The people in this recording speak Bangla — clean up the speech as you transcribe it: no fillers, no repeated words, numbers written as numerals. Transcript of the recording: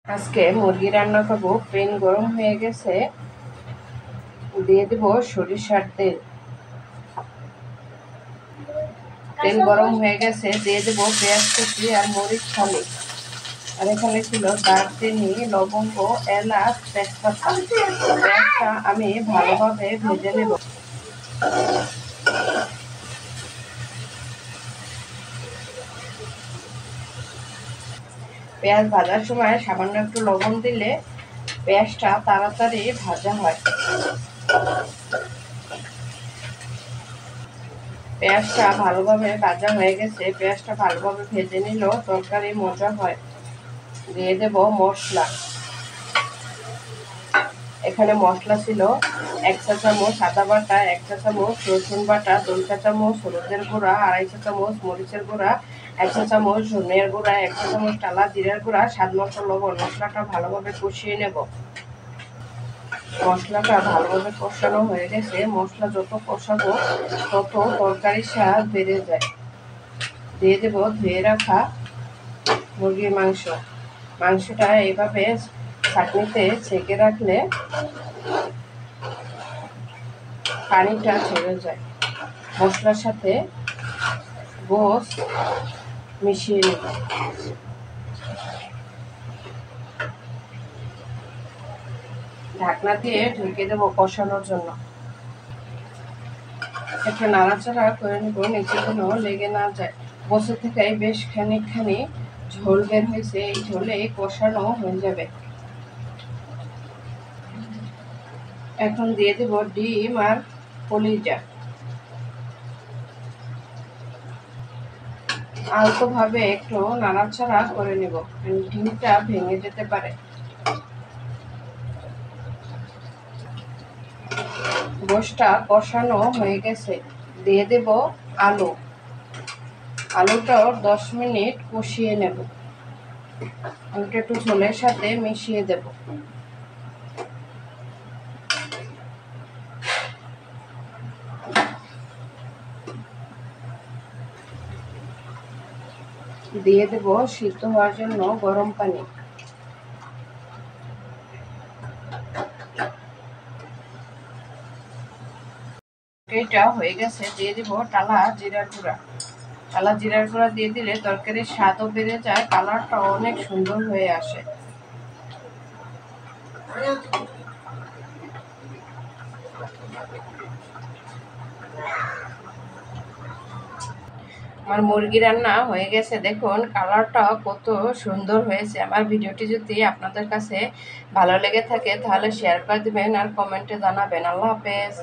আজকে মুরগি রান্না করবো। প্যান গরম হয়ে গেছে, দিয়ে দেব সরিষার তেল। তেল গরম হয়ে গেছে, দিয়ে দেব পেঁয়াজ কুচি আর মরিচ ফালি। আর এখানে ছিল দারচিনি, লবঙ্গ, এলাচ, তেজপাতা। পেঁয়াজটা আমি ভালোভাবে ভেজে নেব। পেঁয়াজ ভাজার সময় সামান্য একটু লবণ দিলে পেঁয়াজটা তাড়াতাড়ি ভাজা হয়। পেঁয়াজটা ভালোভাবে ভাজা হয়ে গেছে, পেঁয়াজটা ভালোভাবে ভেজে নিল তরকারি মজা হয়। দিয়ে দেব মশলা। এখানে মশলা ছিল 1 চা চামচ আদা বাটা, 1 চা চামচ রসুন বাটা, 2 চা চামচ হলুদের গুঁড়া, 2.5 চা চামচ মরিচের গুঁড়া, 1 চা চামচ ধনিয়ার গুঁড়া, 1 চা চামচ টালা জিরার গুঁড়া, স্বাদ মতো লবণ। মশলাটা ভালোভাবে কষিয়ে নেব। মশলাটা ভালোভাবে কষানো হয়ে গেছে। মশলা যত কষাবো তত তরকারির স্বাদ বেড়ে যায়। দিয়ে দেব ধুয়ে রাখা মুরগির মাংস। মাংসটা এইভাবে চাটনিতে ছেঁকে রাখলে পানিটা ছেড়ে যায়। মশলার সাথে গোস মিশিয়ে নেব। ঢাকনা দিয়ে ঢেকে দেবো কষানোর জন্য। একটু নাড়াচাড়া করে নেব, নিচে কোনো লেগে না যায়। বসে থেকে বেশ খানিকখানি ঝোল বের হয়েছে, এই ঝোলে কষানো হয়ে যাবে। এখন দিয়ে দেব ডিম আর কলিজা। আলতোভাবে একটু নাড়াচাড়া করে নেব, ডিমটা ভেঙে যেতে পারে। গোশটা কষানো হয়ে গেছে, দিয়ে দেব আলু। আলুটাও 10 মিনিট কষিয়ে নেব। আলুটা একটু ঝোলের সাথে মিশিয়ে দেব। দিয়ে দেব সিদ্ধ হওয়ার জন্য গরম পানি। এটা হয়ে গেছে, দিয়ে দেব টালা জিরার গুঁড়া। টালা জিরার গুঁড়া দিয়ে দিলে তরকারির স্বাদও বেড়ে যায়, কালারটা অনেক সুন্দর হয়ে আসে। আমার মুরগি রান্না হয়ে গেছে, দেখুন কালারটা কত সুন্দর হয়েছে। আমার ভিডিওটি যদি আপনাদের কাছে ভালো লেগে থাকে তাহলে শেয়ার করে দিবেন আর কমেন্টে জানাবেন। আল্লাহ হাফেজ।